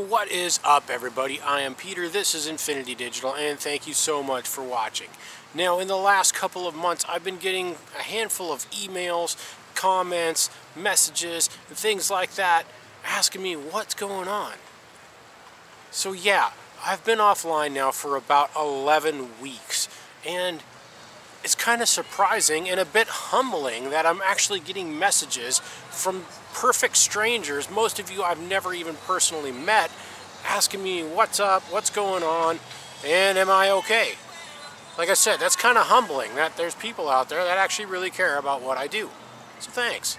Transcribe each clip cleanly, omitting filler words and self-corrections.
What is up, everybody? I am Peter, this is Infinity Digital, and thank you so much for watching. Now, in the last couple of months, I've been getting a handful of emails, comments, messages, and things like that asking me what's going on. So yeah, I've been offline now for about 11 weeks, and it's kind of surprising and a bit humbling that I'm actually getting messages from perfect strangers, most of you I've never even personally met, asking me what's up, what's going on, and am I okay? Like I said, that's kind of humbling that there's people out there that actually really care about what I do. So thanks.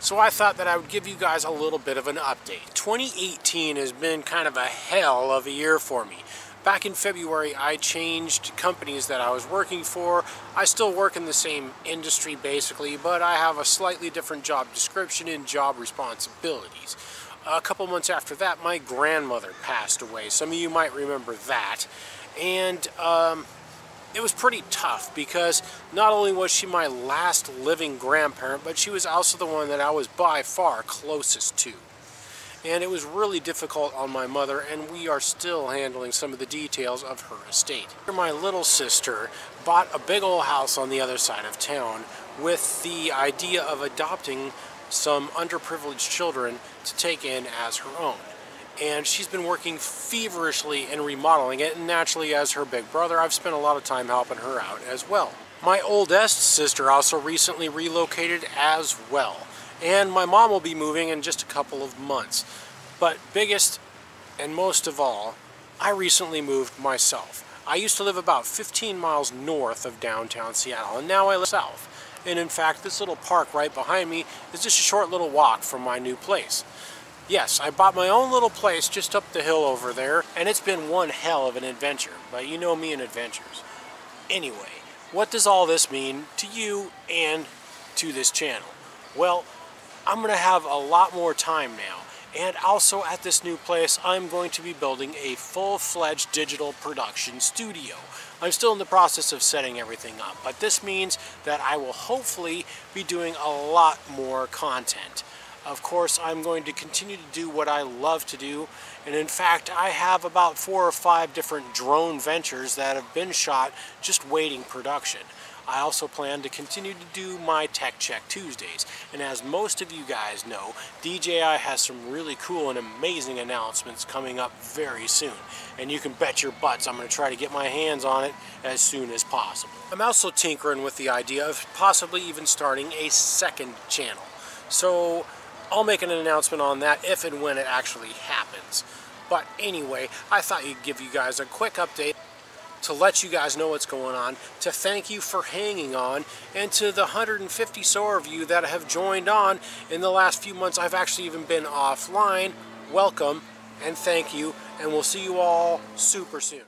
So I thought that I would give you guys a little bit of an update. 2018 has been kind of a hell of a year for me. Back in February, I changed companies that I was working for. I still work in the same industry basically, but I have a slightly different job description and job responsibilities. A couple months after that, my grandmother passed away. Some of you might remember that. And it was pretty tough because not only was she my last living grandparent, but she was also the one that I was by far closest to. And it was really difficult on my mother, and we are still handling some of the details of her estate. My little sister bought a big old house on the other side of town with the idea of adopting some underprivileged children to take in as her own. And she's been working feverishly in remodeling it, and naturally as her big brother, I've spent a lot of time helping her out as well. My oldest sister also recently relocated as well. And my mom will be moving in just a couple of months. But biggest and most of all, I recently moved myself. I used to live about 15 miles north of downtown Seattle, and now I live south. And in fact, this little park right behind me is just a short little walk from my new place. Yes, I bought my own little place just up the hill over there, and it's been one hell of an adventure. But you know me and adventures. Anyway, what does all this mean to you and to this channel? Well, I'm going to have a lot more time now, and also at this new place I'm going to be building a full-fledged digital production studio. I'm still in the process of setting everything up, but this means that I will hopefully be doing a lot more content. Of course, I'm going to continue to do what I love to do, and in fact I have about 4 or 5 different drone ventures that have been shot just waiting production. I also plan to continue to do my Tech Check Tuesdays, and as most of you guys know, DJI has some really cool and amazing announcements coming up very soon, and you can bet your butts I'm going to try to get my hands on it as soon as possible. I'm also tinkering with the idea of possibly even starting a second channel, so I'll make an announcement on that if and when it actually happens. But anyway, I thought I'd give you guys a quick update to let you guys know what's going on, to thank you for hanging on, and to the 150 so of you that have joined on in the last few months. I've actually even been offline. Welcome and thank you, and we'll see you all super soon.